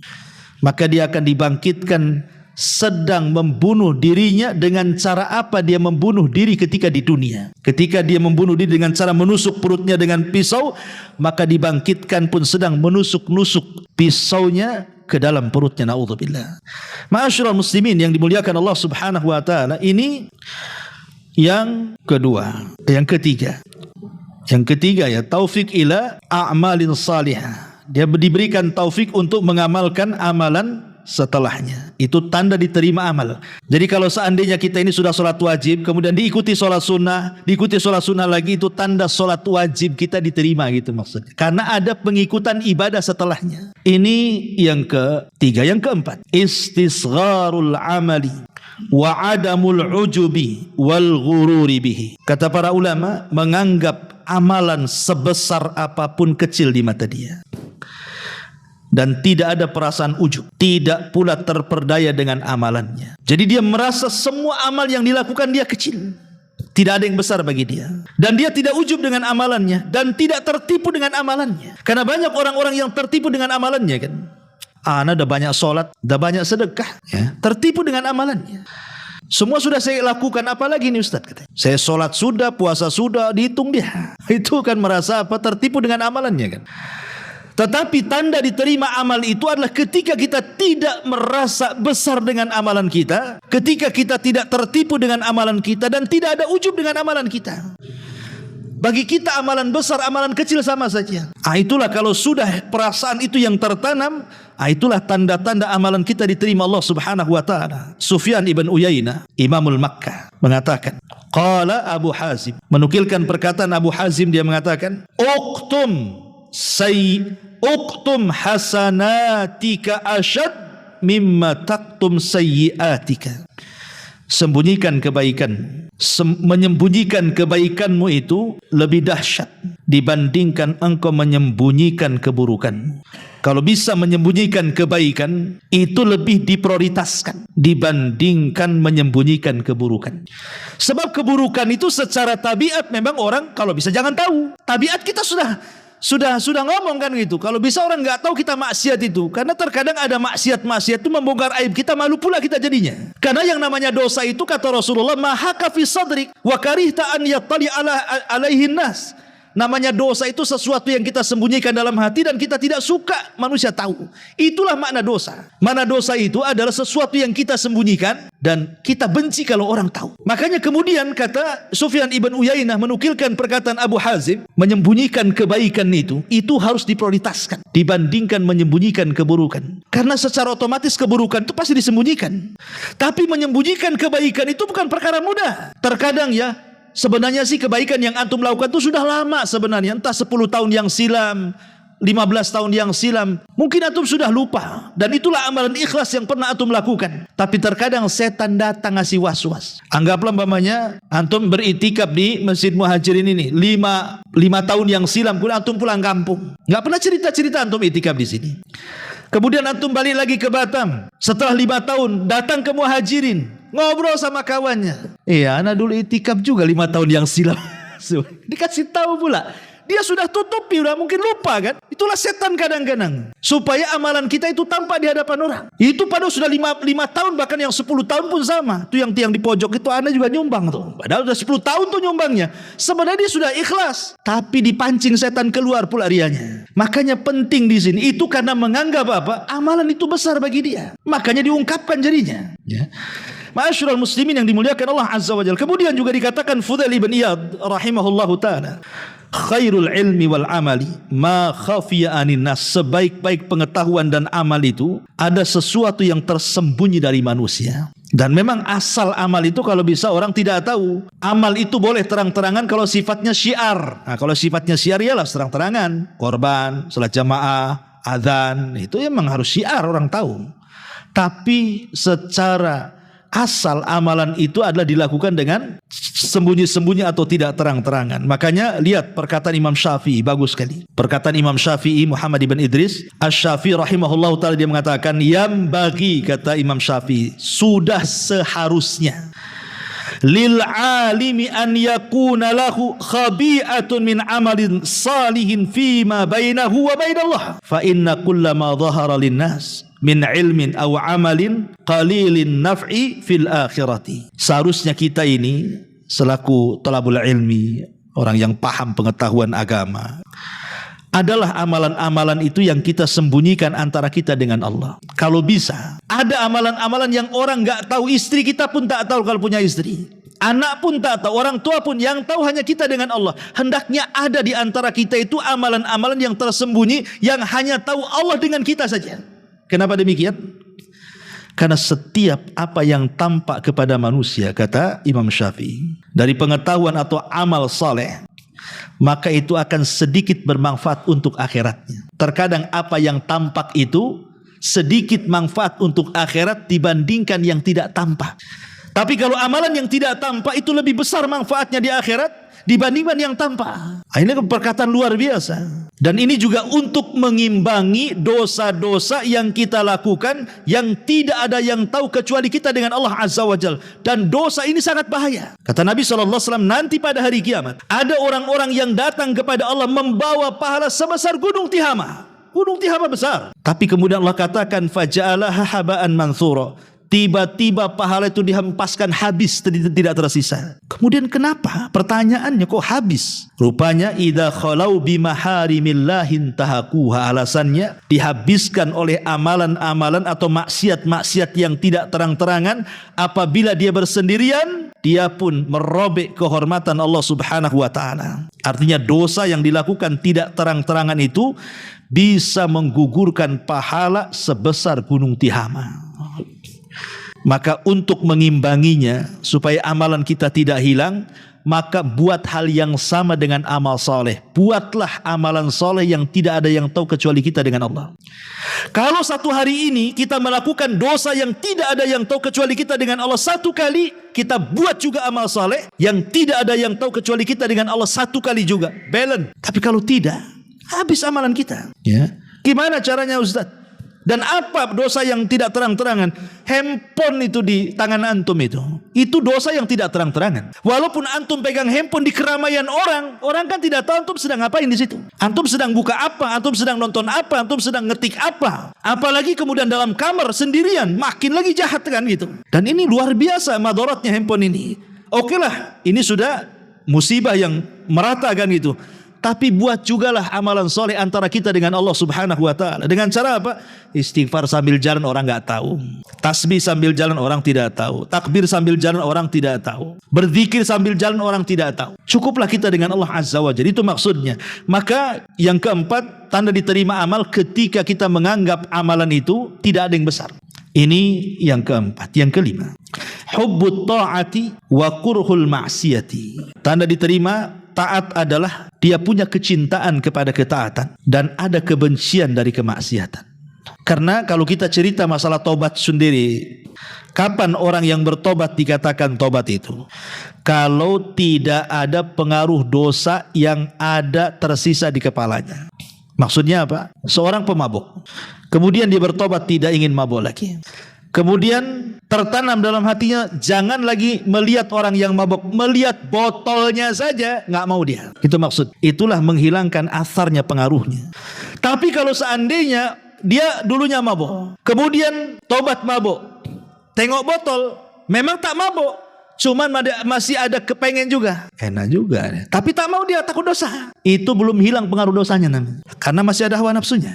maka dia akan dibangkitkan sedang membunuh dirinya. Dengan cara apa dia membunuh diri ketika di dunia? Ketika dia membunuh diri dengan cara menusuk perutnya dengan pisau, maka dibangkitkan pun sedang menusuk-nusuk pisaunya ke dalam perutnya. Na'udzubillah. Ma'asyiral muslimin yang dimuliakan Allah subhanahu wa ta'ala, ini yang kedua. Yang ketiga ya, taufik ila a'malin salihah. Dia diberikan taufik untuk mengamalkan amalan setelahnya. Itu tanda diterima amal. Jadi kalau seandainya kita ini sudah sholat wajib, kemudian diikuti sholat sunnah, diikuti sholat sunnah lagi, itu tanda sholat wajib kita diterima, gitu maksudnya. Karena ada pengikutan ibadah setelahnya. Ini yang ketiga. Yang keempat, istisgharul amali wa adamul ujubi wal ghururi bihi. Kata para ulama, menganggap amalan sebesar apapun kecil di mata dia, dan tidak ada perasaan ujub, tidak pula terperdaya dengan amalannya. Jadi dia merasa semua amal yang dilakukan dia kecil, tidak ada yang besar bagi dia, dan dia tidak ujub dengan amalannya, dan tidak tertipu dengan amalannya. Karena banyak orang-orang yang tertipu dengan amalannya kan. Ana udah banyak sholat, udah banyak sedekah, ya, tertipu dengan amalannya. Semua sudah saya lakukan, apalagi nih Ustaz katanya. Saya sholat sudah, puasa sudah, dihitung dia. Itu kan merasa apa? Tertipu dengan amalannya kan. Tetapi tanda diterima amal itu adalah ketika kita tidak merasa besar dengan amalan kita, ketika kita tidak tertipu dengan amalan kita, dan tidak ada ujub dengan amalan kita. Bagi kita amalan besar, amalan kecil sama saja. Itulah kalau sudah perasaan itu yang tertanam, itulah tanda-tanda amalan kita diterima Allah subhanahu wa ta'ala. Sufyan ibn Uyainah, Imamul Makkah, mengatakan, qala Abu Hazim, menukilkan perkataan Abu Hazim, dia mengatakan, Uktum hasanatika asyad mimma taktum sayyiatika. Sembunyikan kebaikan menyembunyikan kebaikanmu itu lebih dahsyat dibandingkan engkau menyembunyikan keburukan. Kalau bisa menyembunyikan kebaikan, itu lebih diprioritaskan dibandingkan menyembunyikan keburukan. Sebab keburukan itu secara tabiat memang orang kalau bisa jangan tahu. Tabiat kita sudah ngomong kan gitu. Kalau bisa orang nggak tahu kita maksiat itu, karena terkadang ada maksiat itu membongkar aib kita, malu pula kita jadinya. Karena yang namanya dosa itu kata Rasulullah, mahaka fi sadrik wa karihta an yattali alaihin nas. Namanya dosa itu sesuatu yang kita sembunyikan dalam hati dan kita tidak suka manusia tahu. Itulah makna dosa. Makna dosa itu adalah sesuatu yang kita sembunyikan dan kita benci kalau orang tahu. Makanya kemudian kata Sufyan ibn Uyainah menukilkan perkataan Abu Hazim, menyembunyikan kebaikan itu harus diprioritaskan dibandingkan menyembunyikan keburukan. Karena secara otomatis keburukan itu pasti disembunyikan. Tapi menyembunyikan kebaikan itu bukan perkara mudah. Terkadang ya, sebenarnya sih kebaikan yang antum lakukan itu sudah lama sebenarnya. Entah 10 tahun yang silam, 15 tahun yang silam. Mungkin antum sudah lupa. Dan itulah amalan ikhlas yang pernah antum lakukan. Tapi terkadang setan datang ngasih was-was. Anggaplah umpamanya antum beritikaf di Masjid Muhajirin ini 5 tahun yang silam, kemudian antum pulang kampung. Nggak pernah cerita-cerita antum itikaf di sini. Kemudian antum balik lagi ke Batam. Setelah 5 tahun datang ke Muhajirin, ngobrol sama kawannya. Iya, anak dulu itikaf juga 5 tahun yang silam. Dikasih tahu pula. Dia sudah tutupi, udah mungkin lupa kan. Itulah setan kadang-kadang. Supaya amalan kita itu tampak di hadapan orang. Itu padahal sudah 5 tahun, bahkan yang 10 tahun pun sama. Itu yang tiang di pojok itu anak juga nyumbang tuh. Padahal sudah 10 tahun tuh nyumbangnya. Sebenarnya dia sudah ikhlas. Tapi dipancing setan keluar pula rianya. Makanya penting di sini. Itu karena menganggap apa? Amalan itu besar bagi dia. Makanya diungkapkan jadinya. Ya. Ma'asyiral muslimin yang dimuliakan Allah Azza wa Jalla. Kemudian juga dikatakan Fudail ibn Iyad rahimahullahu ta'ala, khairul ilmi wal amali ma khafiya anin nas. Sebaik-baik pengetahuan dan amal itu ada sesuatu yang tersembunyi dari manusia. Dan memang asal amal itu kalau bisa orang tidak tahu. Amal itu boleh terang-terangan kalau sifatnya syiar. Nah, kalau sifatnya syiar ialah terang-terangan. Korban, salat jamaah, adzan, itu memang harus syiar, orang tahu. Tapi secara asal amalan itu adalah dilakukan dengan sembunyi-sembunyi atau tidak terang-terangan. Makanya lihat perkataan Imam Syafi'i, bagus sekali. Perkataan Imam Syafi'i Muhammad ibn Idris Asy-Syafi'i rahimahullah ta'ala, dia mengatakan yang bagi, kata Imam Syafi'i, sudah seharusnya lil alimi an yakuna lahu khabi'atun min amalin salihin fima bainahu wa bainallah fa inna kullama dhahara linnas min ilmin aw amalin qalilin naf'i fil akhirati. Seharusnya kita ini selaku thalabul ilmi, orang yang paham pengetahuan agama, adalah amalan-amalan itu yang kita sembunyikan antara kita dengan Allah. Kalau bisa, ada amalan-amalan yang orang nggak tahu, istri kita pun tak tahu kalau punya istri, anak pun tak tahu, orang tua pun, yang tahu hanya kita dengan Allah. Hendaknya ada di antara kita itu amalan-amalan yang tersembunyi, yang hanya tahu Allah dengan kita saja. Kenapa demikian? Karena setiap apa yang tampak kepada manusia, kata Imam Syafi'i, dari pengetahuan atau amal saleh, maka itu akan sedikit bermanfaat untuk akhiratnya. Terkadang apa yang tampak itu sedikit manfaat untuk akhirat dibandingkan yang tidak tampak. Tapi kalau amalan yang tidak tampak itu lebih besar manfaatnya di akhirat dibandingkan yang tampak. Ini perkataan luar biasa. Dan ini juga untuk mengimbangi dosa-dosa yang kita lakukan yang tidak ada yang tahu kecuali kita dengan Allah Azza wa Jalla. Dan dosa ini sangat bahaya. Kata Nabi SAW, nanti pada hari kiamat ada orang-orang yang datang kepada Allah membawa pahala sebesar gunung Tihama. Gunung Tihama besar. Tapi kemudian Allah katakan faja'alaha haba'an manthura. Tiba-tiba pahala itu dihempaskan habis, tidak tersisa. Kemudian kenapa? Pertanyaannya kok habis? Rupanya idza khalau bimaharimillahin tahakuha. Alasannya dihabiskan oleh amalan-amalan atau maksiat-maksiat yang tidak terang-terangan. Apabila dia bersendirian, dia pun merobek kehormatan Allah Subhanahu wa ta'ala. Artinya dosa yang dilakukan tidak terang-terangan itu bisa menggugurkan pahala sebesar gunung Tihama. Maka untuk mengimbanginya supaya amalan kita tidak hilang, maka buat hal yang sama dengan amal soleh. Buatlah amalan soleh yang tidak ada yang tahu kecuali kita dengan Allah. Kalau satu hari ini kita melakukan dosa yang tidak ada yang tahu kecuali kita dengan Allah satu kali, kita buat juga amal soleh yang tidak ada yang tahu kecuali kita dengan Allah satu kali juga. Balance. Tapi kalau tidak, habis amalan kita. Ya. Gimana caranya Ustaz? Dan apa dosa yang tidak terang-terangan? Handphone itu di tangan antum itu dosa yang tidak terang-terangan. Walaupun antum pegang handphone di keramaian orang kan tidak tahu antum sedang ngapain di situ. Antum sedang buka apa? Antum sedang nonton apa? Antum sedang ngetik apa? Apalagi kemudian dalam kamar sendirian, makin lagi jahat kan gitu. Dan ini luar biasa madaratnya handphone ini. Oke lah, ini sudah musibah yang merata kan gitu. Tapi buat jugalah amalan soleh antara kita dengan Allah Subhanahu wa ta'ala. Dengan cara apa? Istighfar sambil jalan orang gak tahu. Tasbih sambil jalan orang tidak tahu. Takbir sambil jalan orang tidak tahu. Berzikir sambil jalan orang tidak tahu. Cukuplah kita dengan Allah Azza wa Jalla. Itu maksudnya. Maka yang keempat, tanda diterima amal ketika kita menganggap amalan itu tidak ada yang besar. Ini yang keempat. Yang kelima, hubbut ta'ati wa kurhul ma'siyati. Tanda diterima taat adalah dia punya kecintaan kepada ketaatan dan ada kebencian dari kemaksiatan. Karena kalau kita cerita masalah tobat sendiri, kapan orang yang bertobat dikatakan tobat itu? Kalau tidak ada pengaruh dosa yang ada tersisa di kepalanya. Maksudnya apa? Seorang pemabuk, kemudian dia bertobat tidak ingin mabuk lagi. Kemudian tertanam dalam hatinya, jangan lagi melihat orang yang mabuk, melihat botolnya saja nggak mau dia. Itu maksud. Itulah menghilangkan asarnya, pengaruhnya. Tapi kalau seandainya dia dulunya mabuk, kemudian tobat mabuk, tengok botol, memang tak mabuk, cuman masih ada kepengen juga, enak juga, tapi tak mau dia, takut dosa. Itu belum hilang pengaruh dosanya namanya, karena masih ada hawa nafsunya.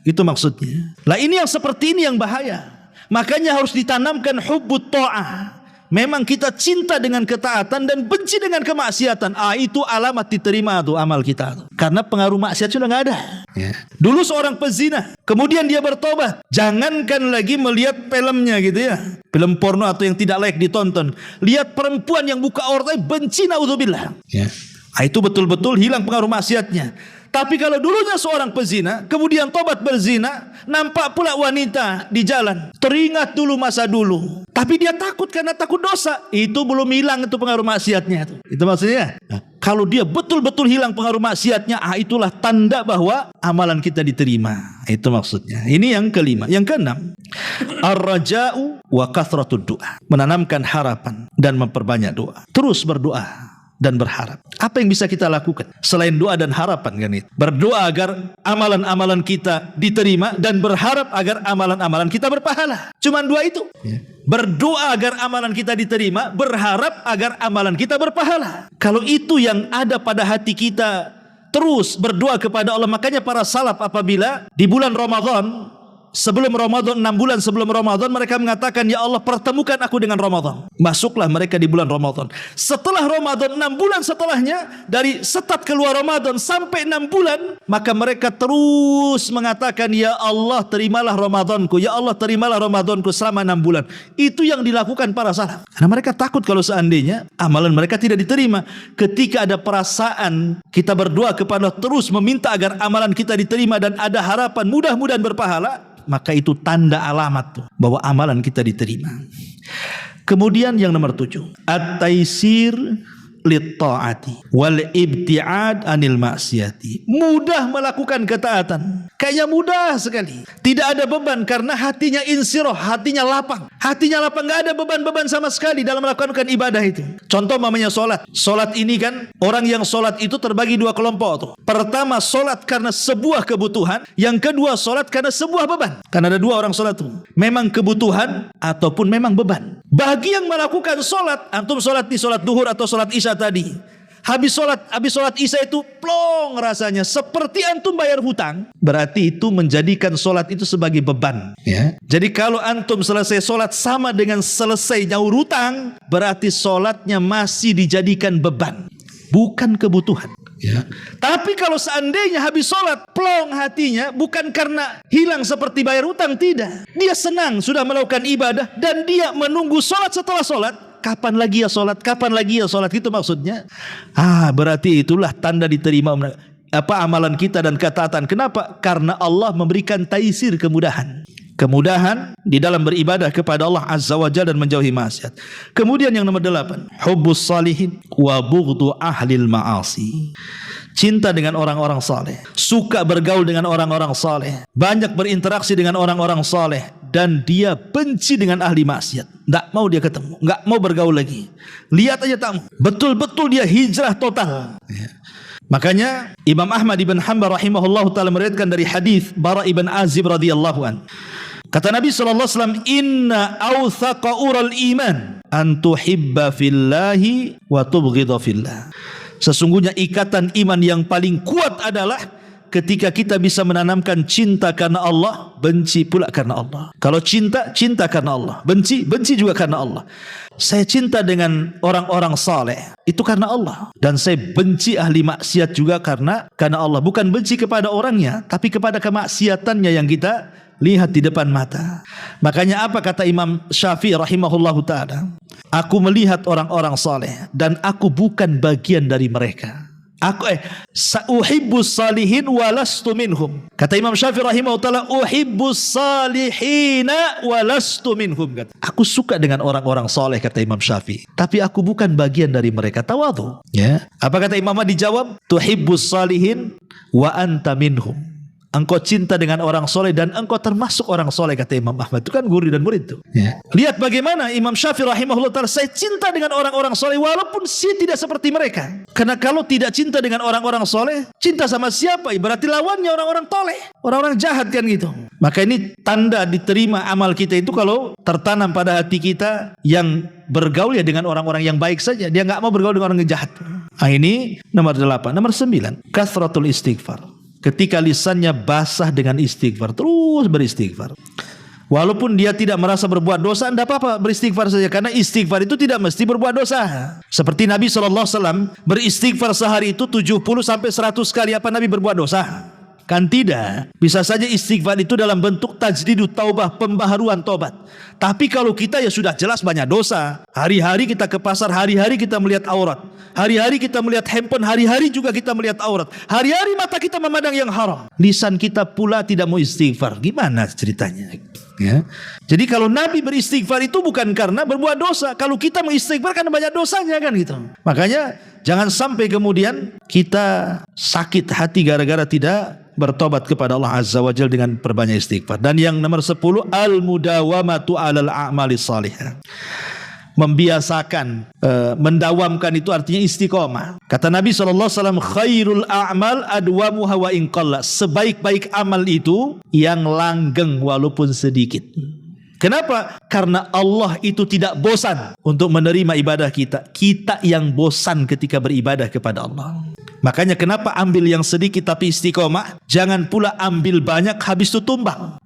Itu maksudnya. Lah ini yang seperti ini yang bahaya. Makanya harus ditanamkan hubbut ta'ah. Memang kita cinta dengan ketaatan dan benci dengan kemaksiatan. Itu alamat diterima tuh amal kita. Karena pengaruh maksiat sudah nggak ada. Ya. Dulu seorang pezina, kemudian dia bertobat. Jangankan lagi melihat filmnya gitu ya, film porno atau yang tidak layak ditonton. Lihat perempuan yang buka aurat, benci, naudzubillah. Ya. Itu betul-betul hilang pengaruh maksiatnya. Tapi kalau dulunya seorang pezina, kemudian tobat berzina, nampak pula wanita di jalan, teringat dulu masa dulu. Tapi dia takut karena takut dosa. Itu belum hilang itu pengaruh maksiatnya. Itu maksudnya. Nah, kalau dia betul-betul hilang pengaruh maksiatnya, itulah tanda bahwa amalan kita diterima. Itu maksudnya. Ini yang kelima. Yang keenam, ar-raja'u wa kathratud du'a. Menanamkan harapan dan memperbanyak doa. Terus berdoa dan berharap. Apa yang bisa kita lakukan selain doa dan harapan kan itu? Berdoa agar amalan-amalan kita diterima dan berharap agar amalan-amalan kita berpahala. Cuman dua itu. Berdoa agar amalan kita diterima, berharap agar amalan kita berpahala. Kalau itu yang ada pada hati kita, terus berdoa kepada Allah. Makanya para salaf apabila di bulan Ramadan, sebelum Ramadan, 6 bulan sebelum Ramadan, mereka mengatakan, ya Allah pertemukan aku dengan Ramadan. Masuklah mereka di bulan Ramadan. Setelah Ramadan, 6 bulan setelahnya, dari start keluar Ramadan sampai 6 bulan, maka mereka terus mengatakan, ya Allah terimalah Ramadanku, ya Allah terimalah Ramadanku selama 6 bulan. Itu yang dilakukan para salaf. Karena mereka takut kalau seandainya amalan mereka tidak diterima. Ketika ada perasaan kita berdoa kepada Allah, terus meminta agar amalan kita diterima dan ada harapan mudah-mudahan berpahala, maka itu tanda alamat tuh, bahwa amalan kita diterima. Kemudian yang nomor 7, at-taisir lit-ta'ati wal ibti'ad anil maksiati. Mudah melakukan ketaatan, kayaknya mudah sekali, tidak ada beban karena hatinya insirah, hatinya lapang. Hatinya lapang, gak ada beban-beban sama sekali dalam melakukan ibadah itu. Contoh mamanya sholat. Sholat ini kan, orang yang sholat itu terbagi dua kelompok tuh. Pertama, sholat karena sebuah kebutuhan. Yang kedua, sholat karena sebuah beban. Karena ada dua orang sholat tuh, memang kebutuhan ataupun memang beban. Bagi yang melakukan sholat, antum sholat di sholat duhur atau sholat isya tadi, habis sholat isya itu plong rasanya seperti antum bayar hutang. Berarti itu menjadikan sholat itu sebagai beban ya. Jadi kalau antum selesai sholat sama dengan selesai nyaur hutang, berarti sholatnya masih dijadikan beban, bukan kebutuhan ya. Tapi kalau seandainya habis sholat plong hatinya, bukan karena hilang seperti bayar hutang, tidak. Dia senang sudah melakukan ibadah dan dia menunggu sholat setelah sholat. kapan lagi ya sholat, kapan lagi ya sholat, gitu maksudnya. Berarti itulah tanda diterima amalan kita dan ketaatan. Kenapa? Karena Allah memberikan taisir, kemudahan di dalam beribadah kepada Allah Azza wa Jalla dan menjauhi maksiat. Kemudian yang nomor 8, hubbus salihin wa bughdu ahlil ma'asi. Cinta dengan orang-orang saleh, suka bergaul dengan orang-orang saleh, banyak berinteraksi dengan orang-orang saleh, dan dia benci dengan ahli maksiat. Tak mau dia ketemu, enggak mau bergaul lagi. Lihat aja tak mau. Betul-betul dia hijrah total. Makanya Imam Ahmad ibn Hanbal rahimahullahu taala meriwayatkan dari hadis Bara ibn Azib radhiyallahu an. Kata Nabi sallallahu alaihi wasallam, "Inna awthaqa ural iman an tuhibba fillahi wa tubghidha fillah." Sesungguhnya ikatan iman yang paling kuat adalah ketika kita bisa menanamkan cinta karena Allah, benci pula karena Allah. Kalau cinta, cinta karena Allah. Benci, benci juga karena Allah. Saya cinta dengan orang-orang saleh, itu karena Allah. Dan saya benci ahli maksiat juga karena Allah. Bukan benci kepada orangnya, tapi kepada kemaksiatannya yang kita lihat di depan mata. Makanya apa kata Imam Syafi'i rahimahullahu ta'ala? Aku melihat orang-orang saleh dan aku bukan bagian dari mereka. Uhibbus salihin walastu minhum. Kata Imam Syafi'i rahimahullahu ta'ala, uhibbus salihina walastu minhum. Aku suka dengan orang-orang saleh, kata Imam Syafi'i, tapi aku bukan bagian dari mereka. Tawadhu. Ya. Apa kata Imam Ahmad dijawab? Tuhibbus salihin wa anta minhum. Engkau cinta dengan orang soleh dan engkau termasuk orang soleh, kata Imam Ahmad. Itu kan guru dan murid itu. Ya. Lihat bagaimana Imam Syafi'i rahimahullah ta'ala, saya cinta dengan orang-orang soleh walaupun saya tidak seperti mereka. Karena kalau tidak cinta dengan orang-orang soleh, cinta sama siapa? Berarti lawannya orang-orang toleh, orang-orang jahat kan gitu. Maka ini tanda diterima amal kita itu kalau tertanam pada hati kita yang bergaul ya dengan orang-orang yang baik saja. Dia nggak mau bergaul dengan orang yang jahat. Ini nomor 8. Nomor 9, kasratul istighfar. Ketika lisannya basah dengan istighfar, terus beristighfar. Walaupun dia tidak merasa berbuat dosa, tidak apa-apa, beristighfar saja. Karena istighfar itu tidak mesti berbuat dosa. Seperti Nabi SAW beristighfar sehari itu 70-100 kali. Apa Nabi berbuat dosa? Kan tidak. Bisa saja istighfar itu dalam bentuk tajdidut taubah, pembaharuan tobat. Tapi kalau kita ya sudah jelas banyak dosa. Hari-hari kita ke pasar, hari-hari kita melihat aurat, hari-hari kita melihat handphone, hari-hari juga kita melihat aurat, hari-hari mata kita memandang yang haram. Lisan kita pula tidak mau istighfar. Gimana ceritanya? Ya. Jadi kalau Nabi beristighfar itu bukan karena berbuat dosa. Kalau kita mengistighfar karena banyak dosanya kan gitu. Makanya jangan sampai kemudian kita sakit hati gara-gara tidak bertobat kepada Allah Azza wa Jalla dengan perbanyak istighfar. Dan yang nomor 10, al-mudawamatu 'alal a'mali shalihah. Membiasakan, mendawamkan itu artinya istiqomah. Kata Nabi SAW, khairul a'mal adwamuha wa in qalla. Sebaik-baik amal itu yang langgeng walaupun sedikit. Kenapa? Karena Allah itu tidak bosan untuk menerima ibadah kita. Kita yang bosan ketika beribadah kepada Allah. Makanya kenapa ambil yang sedikit tapi istiqomah, jangan pula ambil banyak habis itu tumbang.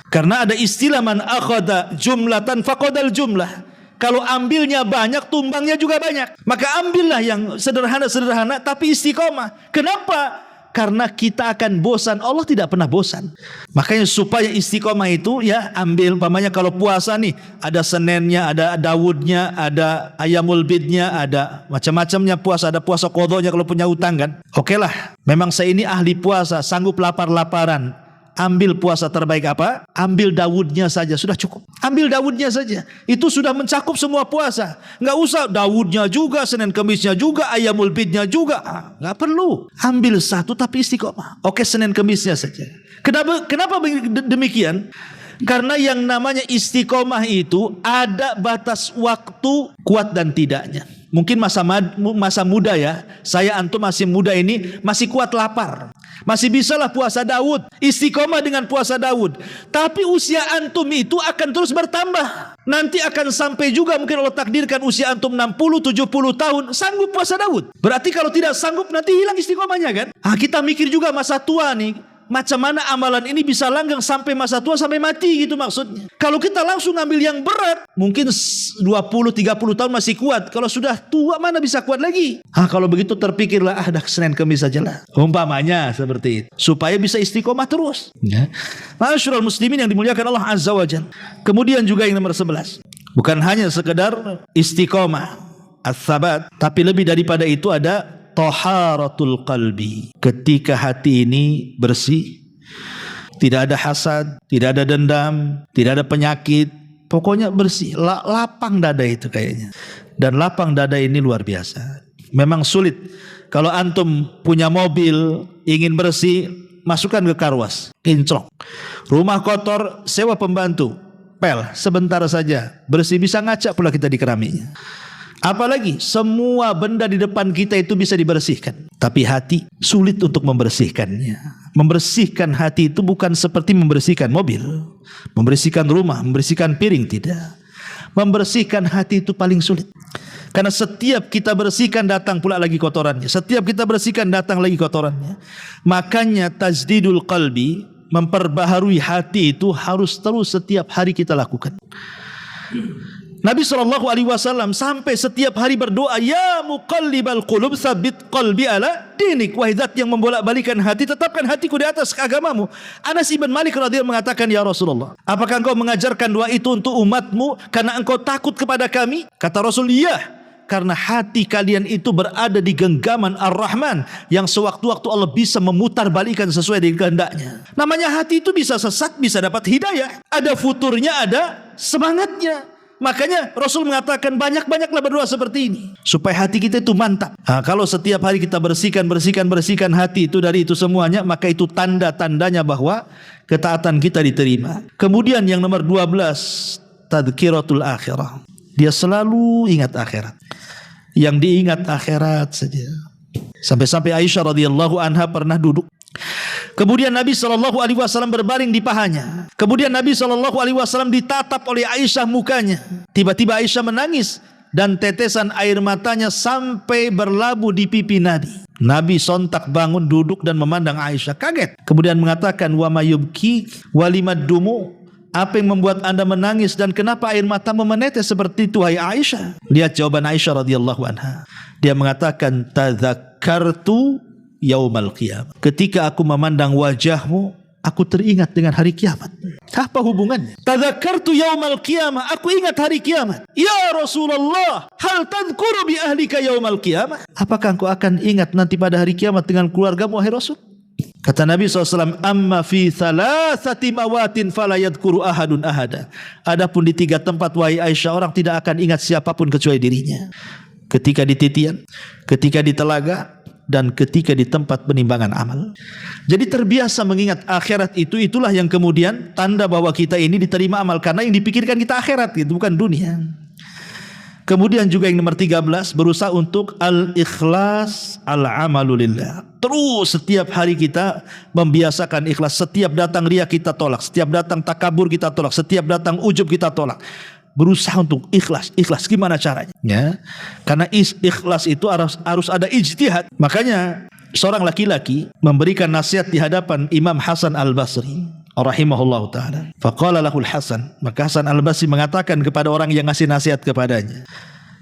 Karena ada istilah man akhadha jumlatan faqadal jumlah. Kalau ambilnya banyak, tumbangnya juga banyak. Maka ambillah yang sederhana-sederhana tapi istiqomah. Kenapa? Karena kita akan bosan. Allah tidak pernah bosan. Makanya supaya istiqomah itu ya ambil, umpamanya kalau puasa nih, ada Seninnya, ada Daudnya, ada Ayamul Bidnya, ada macam-macamnya puasa. Ada puasa qadhonya kalau punya utang kan. Oke lah, memang saya ini ahli puasa, sanggup lapar-laparan. Ambil puasa terbaik apa? Ambil Daudnya saja, sudah cukup. Ambil Daudnya saja, itu sudah mencakup semua puasa. Nggak usah Daudnya juga, Senin Kemisnya juga, Ayamul Bidnya juga. Nggak perlu. Ambil satu tapi istiqomah. Oke, Senin Kemisnya saja. Kenapa demikian? Karena yang namanya istiqomah itu ada batas waktu kuat dan tidaknya. Mungkin masa muda ya, saya antum masih muda ini masih kuat lapar, masih bisalah puasa Daud, istiqomah dengan puasa Daud. Tapi usia antum itu akan terus bertambah. Nanti akan sampai juga mungkin Allah takdirkan usia antum 60-70 tahun sanggup puasa Daud. Berarti kalau tidak sanggup nanti hilang istiqomahnya kan? Kita mikir juga masa tua nih. Macam mana amalan ini bisa langgeng sampai masa tua, sampai mati gitu maksudnya. Kalau kita langsung ngambil yang berat, mungkin 20-30 tahun masih kuat. Kalau sudah tua mana bisa kuat lagi? Kalau begitu terpikirlah, dah Senin Kemis saja lah. Umpamanya seperti itu. Supaya bisa istiqomah terus. Ya. Ma'asyiral muslimin yang dimuliakan Allah Azza wa Jalla. Kemudian juga yang nomor 11. Bukan hanya sekedar istiqomah, ats-tsabat, tapi lebih daripada itu ada taharatul qalbi. Ketika hati ini bersih, tidak ada hasad, tidak ada dendam, tidak ada penyakit, pokoknya bersih, lapang dada itu kayaknya. Dan lapang dada ini luar biasa. Memang sulit. Kalau antum punya mobil, ingin bersih, masukkan ke karwas, kinclong. Rumah kotor, sewa pembantu, pel, sebentar saja, bersih, bisa ngaca pula kita di keramiknya. Apalagi semua benda di depan kita itu bisa dibersihkan. Tapi hati sulit untuk membersihkannya. Membersihkan hati itu bukan seperti membersihkan mobil, membersihkan rumah, membersihkan piring, tidak. Membersihkan hati itu paling sulit. Karena setiap kita bersihkan datang pula lagi kotorannya. Setiap kita bersihkan datang lagi kotorannya. Makanya tajdidul qalbi, memperbaharui hati itu harus terus setiap hari kita lakukan. Nabi SAW sampai setiap hari berdoa, ya muqallibal qulub tsabbit qalbi ala dinik. Wahai zat yang membolak-balikan hati, tetapkan hatiku di atas agamamu. Anas ibn Malik radhiyallahu mengatakan, ya Rasulullah, apakah engkau mengajarkan doa itu untuk umatmu karena engkau takut kepada kami? Kata Rasul, iya, karena hati kalian itu berada di genggaman Ar-Rahman yang sewaktu-waktu Allah bisa memutar balikan sesuai dengan kehendaknya. Namanya hati itu bisa sesat, bisa dapat hidayah. Ada futurnya, ada semangatnya. Makanya Rasul mengatakan banyak-banyaklah berdoa seperti ini supaya hati kita itu mantap. Kalau setiap hari kita bersihkan hati itu dari itu semuanya, maka itu tanda-tandanya bahwa ketaatan kita diterima. Kemudian yang nomor 12, tadhkiratul akhirah. Dia selalu ingat akhirat. Yang diingat akhirat saja. Sampai-sampai Aisyah radhiyallahu anha pernah duduk. Kemudian Nabi SAW berbaring di pahanya. Kemudian Nabi SAW ditatap oleh Aisyah mukanya. Tiba-tiba Aisyah menangis dan tetesan air matanya sampai berlabuh di pipi Nabi. Nabi sontak bangun, duduk dan memandang Aisyah, kaget. Kemudian mengatakan, wa mayubki walimad dumu. Apa yang membuat anda menangis dan kenapa air matamu menetes seperti itu, hai Aisyah? Lihat jawaban Aisyah radhiyallahu anha. Dia mengatakan, tadzakartu yaumal qiyamah. Ketika aku memandang wajahmu, aku teringat dengan hari kiamat. Apa hubungannya? Tadzakartu yaumal qiyamah, aku ingat hari kiamat. Ya Rasulullah, hal tadhkuru bi ahlika yaumal qiyamah? Apakah engkau akan ingat nanti pada hari kiamat dengan keluargamu, wahai Rasul? Kata Nabi SAW, amma fi thalathati mawatin fala yadhkuru ahadun ahada. Adapun di 3 tempat, wahai Aisyah, orang tidak akan ingat siapapun kecuali dirinya. Ketika di titian, ketika di telaga, dan ketika di tempat penimbangan amal. Jadi terbiasa mengingat akhirat itu, itulah yang kemudian tanda bahwa kita ini diterima amal. Karena yang dipikirkan kita akhirat, gitu, bukan dunia. Kemudian juga yang nomor 13, berusaha untuk al-ikhlas al-amalulillah. Terus setiap hari kita membiasakan ikhlas. Setiap datang riya kita tolak, setiap datang takabur kita tolak, setiap datang ujub kita tolak. Berusaha untuk ikhlas. Ikhlas gimana caranya? Ya, karena ikhlas itu harus ada ijtihad. Makanya seorang laki-laki memberikan nasihat di hadapan Imam Hasan Al-Basri rahimahullahu ta'ala. Faqala lahul Hasan, maka Hasan Al-Basri mengatakan kepada orang yang ngasih nasihat kepadanya,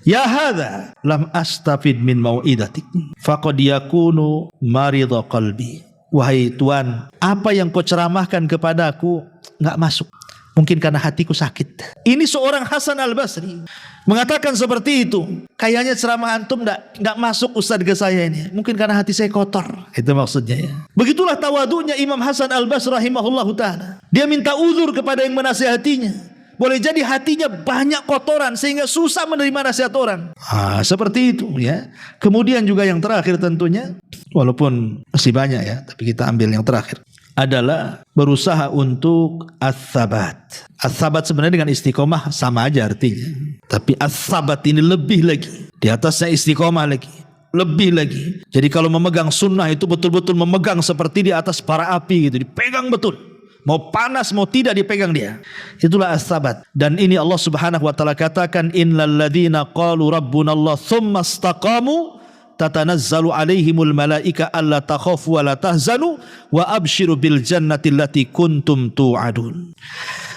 ya hadza lam astafid min mau'idatik faqad yakunu maridha qalbi. Wahai tuan, apa yang kau ceramahkan kepadaku enggak masuk. Mungkin karena hatiku sakit. Ini seorang Hasan Al-Basri mengatakan seperti itu. Kayaknya ceramah antum enggak masuk Ustaz ke saya ini. Mungkin karena hati saya kotor. Itu maksudnya ya. Begitulah tawadunya Imam Hasan Al-Basri rahimahullahu ta'ala. Dia minta uzur kepada yang menasihatinya. Boleh jadi hatinya banyak kotoran sehingga susah menerima nasihat orang. Seperti itu ya. Kemudian juga yang terakhir tentunya, walaupun masih banyak ya, tapi kita ambil yang terakhir, adalah berusaha untuk ats-tsabat. Ats-tsabat sebenarnya dengan istiqomah sama aja artinya. Tapi ats-tsabat ini lebih lagi. Di atasnya istiqomah lagi. Lebih lagi. Jadi kalau memegang sunnah itu betul-betul memegang seperti di atas bara api gitu. Dipegang betul. Mau panas mau tidak dipegang dia. Itulah ats-tsabat. Dan ini Allah Subhanahu wa taala katakan, innal ladzina qalu rabbunallah tsumma istaqamu tatanazzalu alaihimul malaika alla takhafu wa la tahzanu wa abshiru bil jannati allati kuntum tu'adun.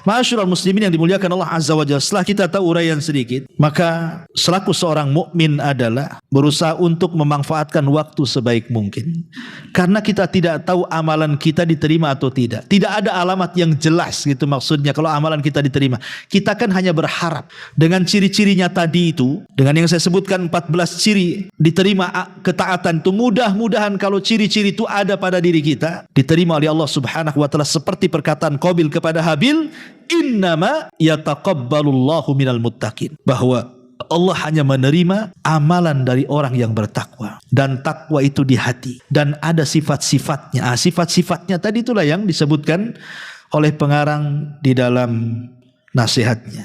Ma'asyiral muslimin yang dimuliakan Allah Azza wa Jalla, setelah kita tahu uraian sedikit, maka selaku seorang mukmin adalah berusaha untuk memanfaatkan waktu sebaik mungkin. Karena kita tidak tahu amalan kita diterima atau tidak. Tidak ada alamat yang jelas gitu maksudnya kalau amalan kita diterima. Kita kan hanya berharap dengan ciri-cirinya tadi itu, dengan yang saya sebutkan 14 ciri diterima ketaatan itu, mudah-mudahan kalau ciri-ciri itu ada pada diri kita, diterima oleh Allah Subhanahu wa taala seperti perkataan Qabil kepada Habil, innama yataqabbalullahu minal muttaqin, bahwa Allah hanya menerima amalan dari orang yang bertakwa, dan takwa itu di hati, dan ada sifat-sifatnya. Sifat-sifatnya tadi itulah yang disebutkan oleh pengarang di dalam nasihatnya.